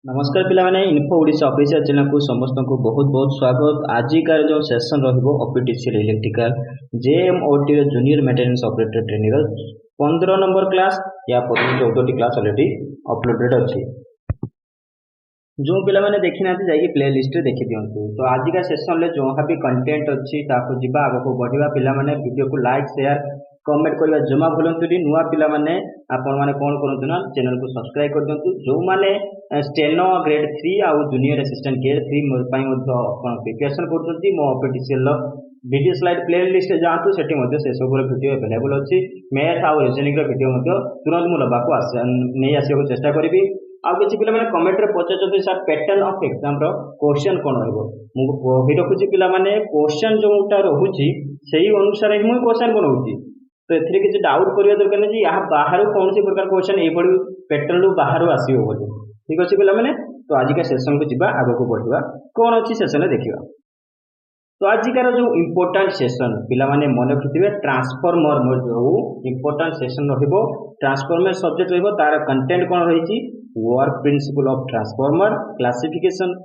नमस्कार पिला माने इन्फो ओडिशा ऑफिशियल चैनल को समस्त को बहुत बहुत स्वागत। आजिकार जो सेशन रहिबो ऑपीटीसीएल इलेक्ट्रिकल जेएमओटी रो junior maintenance operator training 15 number class या 14टी क्लास ऑलरेडी अपलोडेड अछि। जो पिला माने देखि नाथि जाई प्ले लिस्ट रे देखि दियंतु। तो आजिका सेशन ले जो भी कंटेंट अछि ताको जिबा आगो को बढ़िबा पिला माने वीडियो को लाइक शेयर कमेंट करबा जमा भूलंतुनी। नुआ पिला माने आपण माने कोन करंतु ना चैनल को सब्सक्राइब कर दियंतु। जो माने स्टेनो ग्रेड 3 आ जूनियर असिस्टेंट ग्रेड 3 पई मध्य आपण प्रिपरेशन करछंती मो ऑपीटीसीएल वीडियो स्लाइड प्ले लिस्ट जातु सेठी मध्य से सब वीडियो अवेलेबल अछि। मैथ आ रीजनिंग रो वीडियो मध्य तुरंत मु लबाको नै आसीको चेष्टा करबी। आ किसी पिला माने कमेंट रे पचारछंती सर पैटर्न ऑफ एग्जाम रो क्वेश्चन कोन रहबो मु कहि रखुची पिला माने क्वेश्चन जोटा रहूची सेही अनुसार ही मु क्वेश्चन बनाउची। तो एथिरे किसी डाउट करिया दरकार नै जे यहाँ बाहर कौन सी प्रकार क्वेश्चन ए पड़ी पैटर्न रु बाहर आसीबो बोली। ठीक अछि पिला माने तो आज का सेशन को जिबा आगो को बढ़िबा कोन अछि सेशन रे देखिबा। तो आजिकार जो इम्पोर्टेंट सेशन पिला माने मन रखिथिबे ट्रांसफार्मर मोर जो इम्पोर्टेंट सेशन रहिबो ट्रांसफार्मर सब्जेक्ट रहिबो तार कंटेंट कोन रहिछि work principle of transformer classification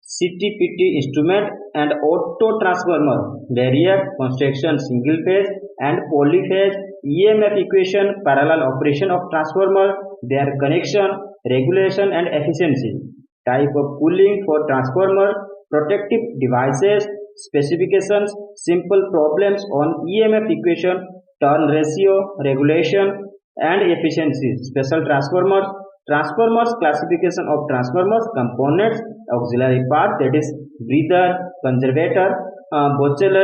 CTPT instrument and auto transformer variant construction single phase and polyphase EMF equation parallel operation of transformer their connection regulation and efficiency type of cooling for transformer protective devices specifications simple problems on EMF equation turn ratio regulation and efficiency special transformers classification of transformers components auxiliary part that is breather conservator Bochel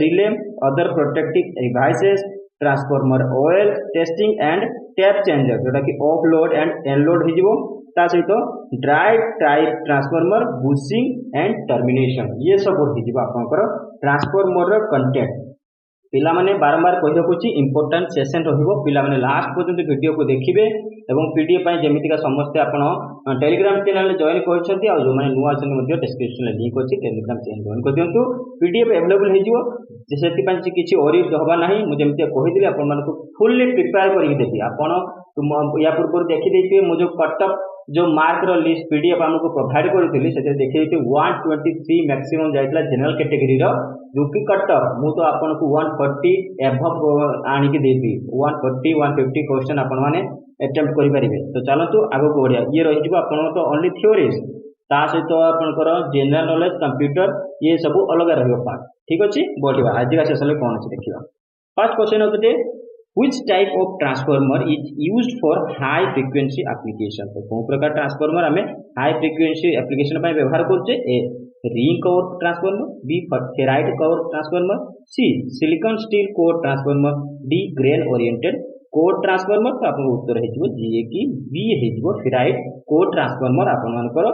relay other protective devices transformer oil testing and tap changer जोटा कि off load and on load हो ता सहित dry type transformer bushing and termination ये सब हो आपनकर transformer content. पिला माने बारंबार कहि रखुची इंपोर्टेंट सेशन रहिबो पिला माने लास्ट पर्यंत वीडियो को देखिबे एवं पीडीएफ पय जेमितिका समस्त आपण टेलीग्राम चैनल रे जॉइन करछंती आ जो माने नुवा चैनल मध्ये डिस्क्रिप्शन रे लिंक अछि टेलीग्राम चैनल जॉइन कर दियंतु। पीडीएफ अवेलेबल हे जिवो जेसेति पय किछि ओरी होबा नाही मु जेमिति कहि दिले आपण मानको फुल्ली प्रिपेयर करि देबी। आपण या पूर्व देखि दैथिबे मु जो कटअप जो मार्क रो लिस्ट पीडीएफ हमको प्रोवाइड करथिली सेते देखि 123 मैक्सिमम जाइतला जनरल कैटेगरी रो जो कि कटअप मु तो आपण को 140 एबव आनी के देबी 140 150 क्वेश्चन आपण माने अटेम्प्ट करि परिबे। तो चलंतु आगो को बढ़िया ये रहि जिवो आपण तो ओनली थ्योरीज ता सहित आपनकर जनरल नॉलेज कंप्यूटर ये सब अलग रहबो पार्ट। ठीक अछि बढ़िया आज का सेशन कोन अछि देखिबा। फर्स्ट क्वेश्चन होते which type of transformer is used for high frequency application। तो कोन प्रकार ट्रांसफार्मर हमें हाई फ्रीक्वेंसी एप्लीकेशन पय व्यवहार करछे A ring core transformer B ferrite core transformer C silicon steel core transformer D grain oriented core transformer. तो आपन उत्तर हेजिवो जी कि बी हेजिवो फेराइट कोर ट्रांसफार्मर आपन मानकर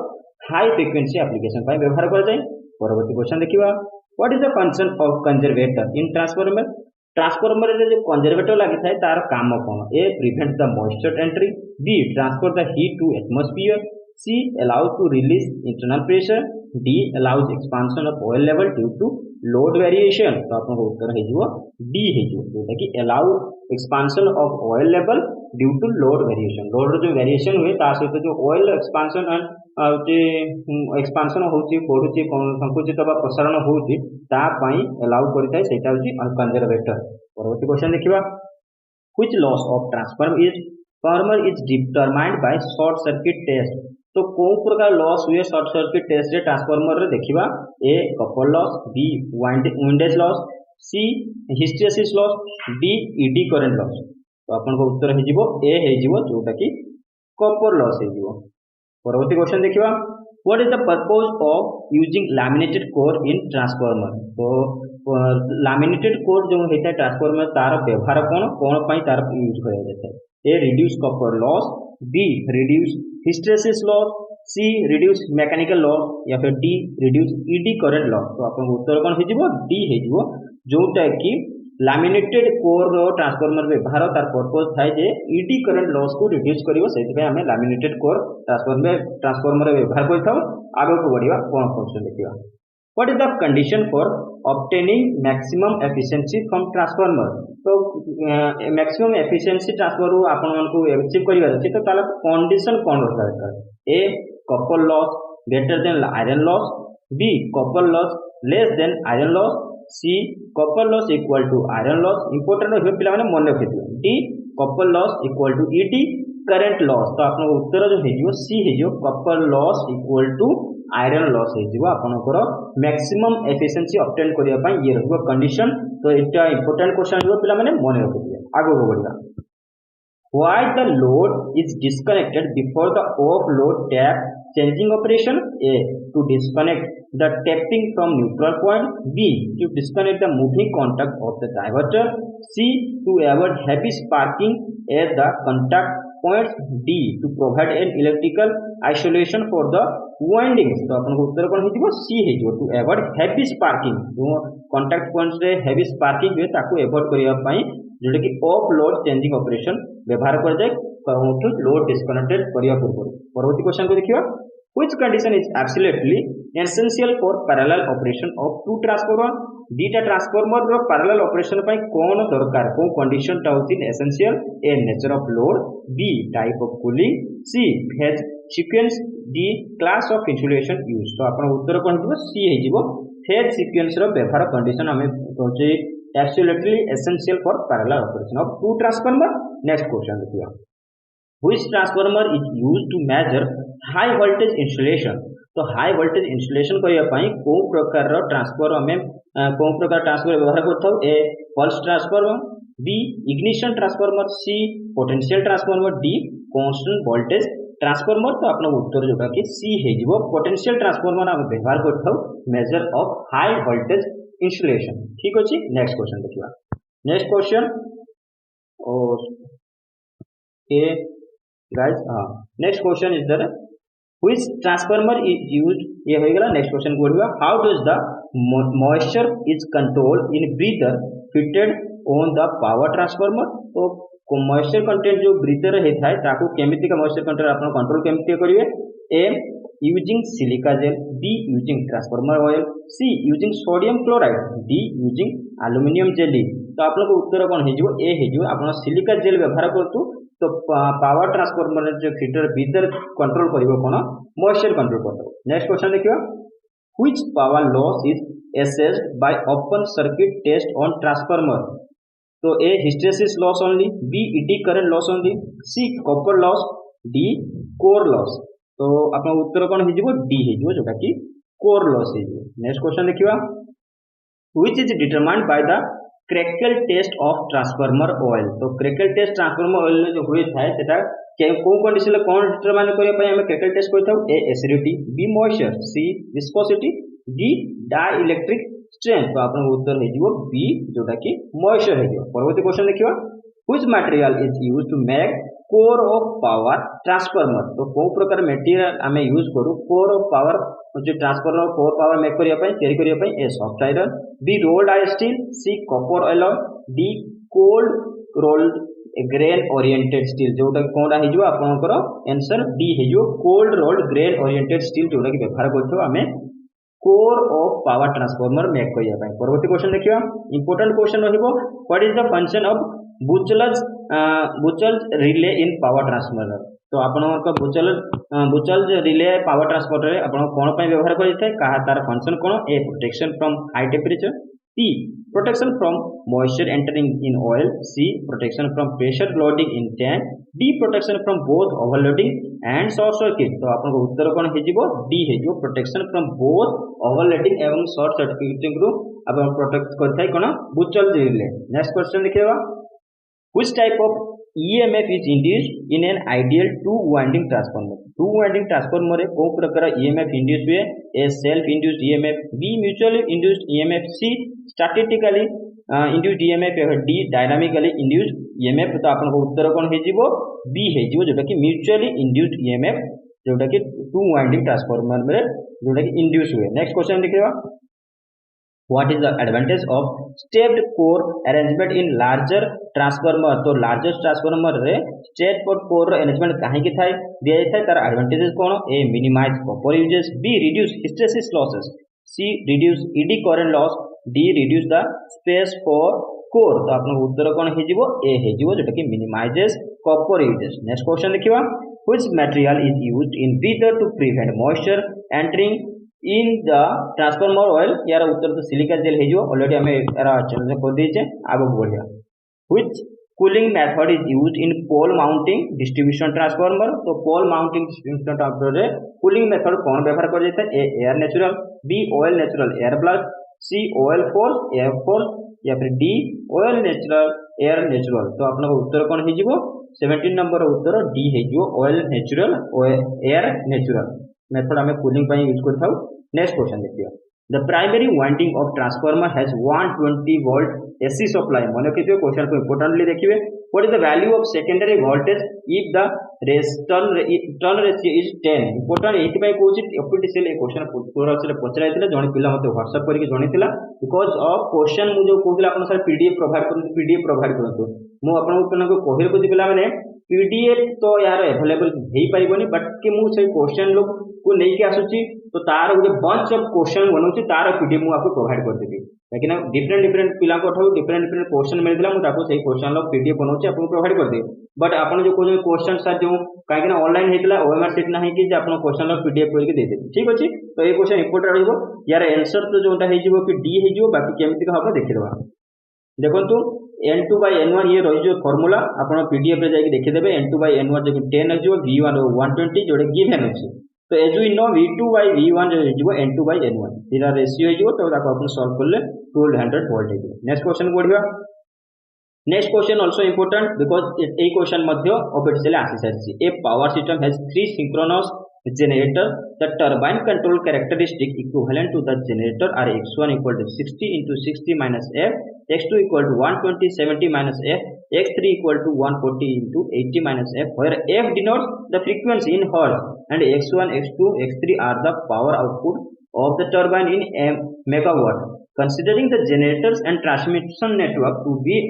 हाई फ्रीक्वेंसी एप्लीकेशन पय व्यवहार कर जाय। परवर्ती क्वेश्चन देखिबा what is the function of conservator in transformer. Transformer रे जो कंजर्वेटर लागि थाए तार काम कोन A prevent the moisture entry B transfer the heat to atmosphere C allows to release internal pressure D allows expansion of oil level due to load variation. तो आपन उत्तर हेजिवो डी हेजिवो जोटा कि allow expansion of oil level due to load variation. Load रो जो variation हुए ता सहित जो oil expansion and J expansion होची बढ़ुची संकुचित बा प्रसारण होची ता पई अलाउ करथाय सेटा होची कंजर्वेटर। परवर्ती क्वेश्चन देखिबा which loss of transformer is determined by short circuit test. तो को प्रकार लॉस हुए शॉर्ट सर्किट टेस्ट रे ट्रांसफार्मर रे देखिबा A copper loss B windage loss C hysteresis loss D eddy current loss. तो आपन को उत्तर हे जिवो ए हे जिवो जोटा कि कॉपर लॉस हे जिवो। परवर्ती क्वेश्चन देखिबा what is the purpose of using laminated core in transformer. तो लैमिनेटेड कोर जो हेता ट्रांसफार्मर तार व्यवहार कोन पई तार यूज करा जाय A reduce copper loss B reduce hysteresis loss C reduce mechanical loss या फिर D reduce eddy current loss. तो आपन उत्तर कोन हे जिवो डी हे जिवो जोटा कि लैमिनेटेड कोर रो ट्रांसफार्मर व्यवहार तार पर्पस थाए जे ईडी करंट लॉस को रिड्यूस करिवो सेति पे हमें लैमिनेटेड कोर ट्रांसफार्मर व्यवहार करथाउ। आगो को बढ़िया कोन क्वेश्चन देखिबा what is the condition for obtaining maximum efficiency from transformer. तो मैक्सिमम एफिशिएंसी ट्रांसफर आपण को अचीव करिवार अछि तो ताला कंडीशन कोन दरकार A copper loss greater than iron loss B copper loss less than iron loss C copper loss equal to iron loss important हो पिला माने मन रखिथियो D copper loss equal to eddy current loss तो आपन उत्तर जो हेजियो सी हेजियो copper loss equal to iron loss हेजियो आपनकर मैक्सिमम एफिशिएंसी ऑब्टेन करिया पई ये रहबो कंडीशन तो एटा इंपोर्टेंट क्वेश्चन हो पिला माने मन रखिथियो आगो को बढ़िया why the load is disconnected before the off load tap changing operation a to disconnect the tapping from neutral point b to disconnect the moving contact of the diverter c to avoid heavy sparking at the contact points d to provide an electrical isolation for the windings तो अपन उत्तर कोन हिथिबो c हेजिबो to avoid heavy sparking जो contact points रे heavy sparking हुए ताको avoid करिया पई जोटा कि ऑफ लोड चेंजिंग ऑपरेशन व्यवहार कर जाए कहूँ लोड डिस्कनेक्टेड करिया पूर्व परवर्ती क्वेश्चन को देखियो which condition is absolutely essential for parallel operation of two transformer दीटा ट्रांसफार्मर रो पैरेलल ऑपरेशन पई कोन दरकार को कंडीशन टा होती essential A nature of load B type of cooling C phase sequence D class of insulation use तो अपन उत्तर कोन हिबो सी हेजिबो फेज सीक्वेंस रो व्यवहार कंडीशन हमें कहूचे absolutely essential for parallel operation of two transformer. Next question देखिए which transformer is used to measure high voltage insulation तो high voltage insulation करिया पई को प्रकार रो ट्रांसफार्मर हमें को प्रकार ट्रांसफार्मर व्यवहार करथौ A pulse transformer B ignition transformer C potential transformer D constant voltage transformer तो आपन उत्तर जोटा कि सी हे जिवो पोटेंशियल ट्रांसफार्मर हम व्यवहार करथौ measure of high voltage insulation ठीक अछि नेक्स्ट क्वेश्चन देखिबा नेक्स्ट क्वेश्चन और ए guys next question is that which transformer is used ये हो गया नेक्स्ट क्वेश्चन को बढ़िया how does the moisture is control in breather fitted on the power transformer तो मॉइस्चर कंटेंट जो ब्रीदर है थाए ताको केमिति का मॉइस्चर कंटेंट आपन कंट्रोल केमिति करिवे A using silica gel B using transformer oil C using sodium chloride D using aluminium jelly तो आपन को उत्तर कोन हे जिवो ए हे जिवो आपन सिलिका जेल व्यवहार करतु तो पावर ट्रांसफार्मर जो फिटर भीतर कंट्रोल करिवो कोन मॉइस्चर कंट्रोल करतो नेक्स्ट क्वेश्चन देखियो which power loss is assessed by open circuit test on transformer तो A hysteresis loss only B eddy current loss only C copper loss D core loss तो आपन उत्तर कोन हे जिवो डी हे जिवो जोटा कि कोर लॉस हे जिवो नेक्स्ट क्वेश्चन देखियो which is determined by the crackle test of transformer oil तो क्रैकल टेस्ट ट्रांसफार्मर ऑयल जो हुए थाए सेटा को कंडीशन ले कोन डिटरमाइन करिया पय हम क्रैकल टेस्ट करथौ A acidity B moisture C viscosity D dielectric strength तो आपन उत्तर हे जिवो बी जोटा कि मॉइस्चर हे जिवो परवर्ती क्वेश्चन देखियो which material is used to make core of power transformer तो को प्रकार मटेरियल हमें यूज करू कोर ऑफ पावर जो ट्रांसफार्मर कोर पावर मेक करिया पय तयारी करिया पय A soft iron B rolled iron steel C copper alloy D cold rolled grain oriented steel जोटा कोनरा हे जो आपनकर आंसर डी हे जो cold rolled grain oriented steel जोटा कि व्यवहार करथो हमें core of power transformer make करिया पय परवर्ती क्वेश्चन देखियो इंपोर्टेंट क्वेश्चन रहइबो what is the function of Buchholz relay in power transformer तो आपनकर बुचल्स रिले पावर ट्रांसफार्मर रे आपन कोन पय व्यवहार करिथाय कहा तार फंक्शन कोन A protection from high temperature B protection from moisture entering in oil C protection from pressure loading in tank D protection from both overloading and short circuit तो आपन उत्तर कोन हे जिवो डी हे जो प्रोटेक्शन फ्रॉम बोथ ओवरलोडिंग एवं short circuiting रु आपन प्रोटेक्ट करथाय कोन बुचल्स रिले नेक्स्ट क्वेश्चन देखिबा which type of EMF is induced in an ideal two winding transformer two winding transformer रे को प्रकार EMF induced हुए a self induced EMF b mutually induced EMF c statically induced EMF d dynamically induced EMF तो आपन को उत्तर कोन हे जिवो b हे जिवो जोटा कि mutually induced EMF जोटा कि two winding transformer रे जोटा कि induce हुए नेक्स्ट क्वेश्चन देखिबा What is the advantage of stepped core arrangement in larger transformer तो larger transformer रे stepped core arrangement काहे कि थाए दिया जाय तार advantages cone a minimize copper uses b reduce hysteresis losses c reduce ED current loss d reduce the space for core तो आपन उत्तर कोन हे जिवो ए हे जिवो जोटा कि minimizes copper uses. Next question देखिबा which material is used in breather to prevent moisture entering in the transformer oil. यार उत्तर तो सिलिका जेल हे जिवो ऑलरेडी हमें एरा चेंज कर देछे आगो बढ़िया। Which cooling method is used in pole mounting distribution transformer तो पोल माउंटिंग डिस्ट्रीब्यूशन ट्रांसफार्मर रे कूलिंग मेथड कौन व्यवहार कर जाता है A air natural B oil natural air blast C oil force air force या फिर D oil natural air natural. तो आपन उत्तर कौन हे जिवो 17 नंबर उत्तर डी हे जिवो oil natural air natural method हमें कूलिंग पई यूज करथाउ। नेक्स्ट क्वेश्चन देखियो the primary winding of transformer has 120 volt AC supply. मन रखिए क्वेश्चन को इंपोर्टेंटली देखिए what is the value of secondary voltage if the turn ratio is 10। Important एथि पई कहूची official ए question पूरा से पचराइतिला जने पिला मते WhatsApp करके जणीतिला बिकॉज़ ऑफ क्वेश्चन मु जो कहूतिला आपन सर PDF प्रोवाइड करंतु मु आपन को कहले को पिला माने PDF तो यार अवेलेबल हेई परिबनी बट कि मु से क्वेश्चन लोग को लेके आसुची तो तार गोटे बंच ऑफ क्वेश्चन बनौची तार PDF मु आपको प्रोवाइड कर देबी लेकिन डिफरेंट पिला को ठाउ डिफरेंट क्वेश्चन मिलदिला मु ताको सही क्वेश्चन लो PDF बनौची आपको प्रोवाइड कर दे बट आपन जो कोन क्वेश्चन सर जो काहे ना ऑनलाइन हेतला OMR शीट नाही कि जे आपन क्वेश्चन लो PDF करके दे देबी ठीक अछि। तो ए क्वेश्चन इंपोर्टेंट रहइबो यार आंसर तो जोटा हे जिवो कि D हे जिवो बाकी केमिति का हबो देखि देबा। देखंतु N2 by N1 ये रही जो फार्मूला आपन PDF रे जाके देखि देबे N2 by N1 जो 10 हो जिवो V1 120 जोड़े गिवन अछि तो as we know V2 by V1 जो जिवो N2 by N1 Ira ratio जिवो तो ताको अपन सॉल्व करले 1200 वोल्ट हे। नेक्स्ट क्वेश्चन पढिबा। Next question also important because ए क्वेश्चन मध्य ऑफिशियली आसी सारछि a power system has 3 synchronous generator the turbine control characteristic equivalent to the generator are x1 equal to 60 into 60 minus f x2 equal to 120 70 minus f x3 equal to 140 into 80 minus f where f denotes the frequency in hertz and x1 x2 x3 are the power output of the turbine in megawatt. Considering the generators and transmission network to be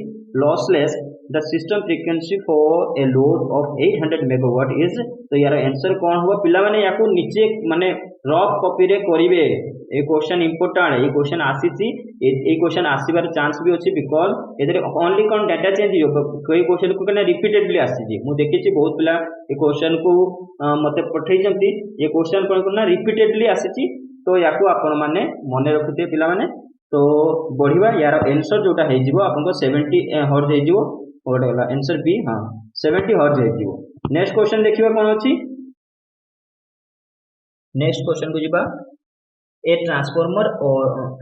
lossless the system frequency for a load of 800 megawatt is तो यार answer कौन होगा पिला माने याको नीचे माने rough copy रे करिवे ए क्वेश्चन इंपोर्टेंट ए क्वेश्चन आसीची ए क्वेश्चन आसीबार चांस भी अछि बिकॉज़ एदरे ओनली कोन डाटा चेंज हो कोई क्वेश्चन को कने रिपीटेडली आसीची मु देखिछि बहुत पिला ए क्वेश्चन को मते पठै जंती ए क्वेश्चन कोन कोन रिपीटेडली आसीची तो याको आपण माने मने रखुते पिला माने तो बढ़िबा यार आंसर जोटा हे जिवो आपन को 70 हर्ट्ज हे जिवो ओडा वाला आंसर बी हां 70 हर्ट्ज हे जिवो। नेक्स्ट क्वेश्चन देखिबा कोन अछि नेक्स्ट क्वेश्चन को जिबा a transformer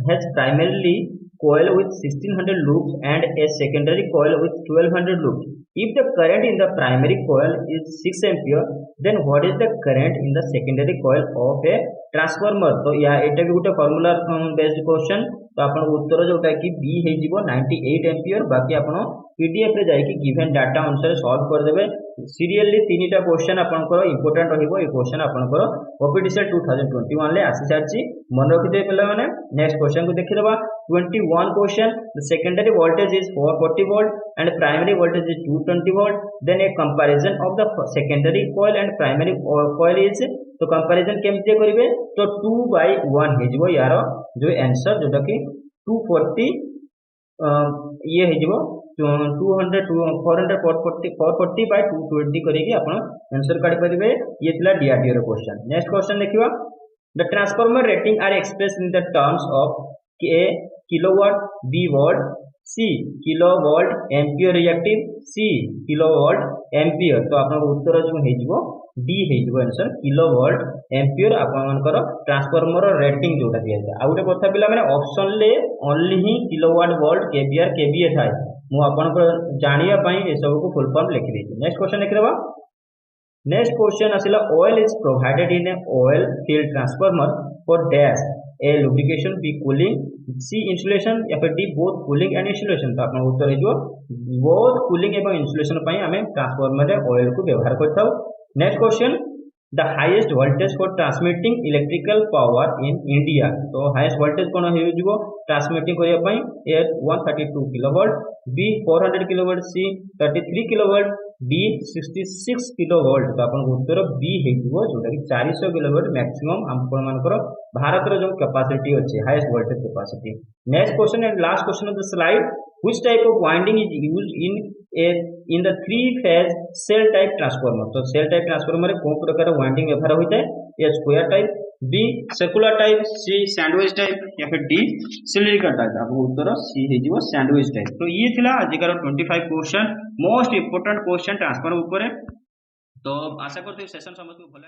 has primarily coil with 1600 loops and a secondary coil with 1200 loops. If the current in the primary coil is 6 ampere then what is the current in the secondary coil of a transformer। तो या एटा भी गोटे formula based question तो आपन उत्तर जोटा कि B हे जिवो 98 ampere बाकी आपन PDF रे जाई कि गिवन डाटा अनुसार सॉल्व कर देबे सीरियली तीनटा क्वेश्चन आपनकर इंपोर्टेंट रहिबो ए क्वेश्चन आपनकर ऑफिशियल 2021 ले आसी सारची मन रखि दे पिला माने। नेक्स्ट क्वेश्चन को देखि लेबा 21 question the secondary voltage is 440 volt and primary voltage is 220 volt then a comparison of the secondary coil and primary coil is तो कंपैरिजन केमते करिवे तो 2/1 हे जिवो यार जो आंसर जोटा कि 240 ये हे जिवो 200 440 by 220 करेगी आपण आंसर काढी परिबे ये थिला DRDO रो क्वेश्चन। नेक्स्ट क्वेश्चन देखिबा the transformer rating are expressed in the terms of A kilowatt B volt C kilovolt ampere reactive C kilovolt ampere तो आपन उत्तर जो हे जिवो D हे जिवो आंसर किलोवोल्ट एम्पियर आपन मानकर ट्रांसफार्मर रेटिंग जोटा दिया जाय। आ गोटे কথা पिला माने ऑप्शन ले ओनली ही किलोवाट वोल्ट kVAR kVA थाय मु आपन को जानिया पई ए सब को फुल फॉर्म लिखि देछि। नेक्स्ट क्वेश्चन लिख लेबा। नेक्स्ट क्वेश्चन आसिला oil is provided in a oil filled transformer for dash A lubrication B cooling C insulation या फिर D both cooling and insulation. तो आपन उत्तर हे जो बोथ कूलिंग एवं इंसुलेशन पई हमें ट्रांसफार्मर रे ऑयल को व्यवहार करथाउ। Next question the highest voltage for transmitting electrical power in India तो हाईएस्ट वोल्टेज कोन हे जिवो ट्रांसमिटिंग करिया पई A 132 kilovolt B 400 kilovolt C 33 kilovolt D 66 kilovolt. तो आपन उत्तर बी हे जिवो जोटा कि 400 किलोवोल्ट मैक्सिमम आपन मानकर भारत रो जो कैपेसिटी अछि highest voltage capacity. Next question and last question of the slide which type of winding is used in the three phase cell type transformer। तो cell type transformer रे कोन प्रकार वाइंडिंग व्यवहार होता है। A square type, B circular type, C sandwich type या फिर D cylindrical type. आपको उत्तर सी हे जीवो सैंडविच टाइप। तो ये थिला आजिकार 25 question most important question transformer ऊपर। तो आशा करते सेशन समझ को भल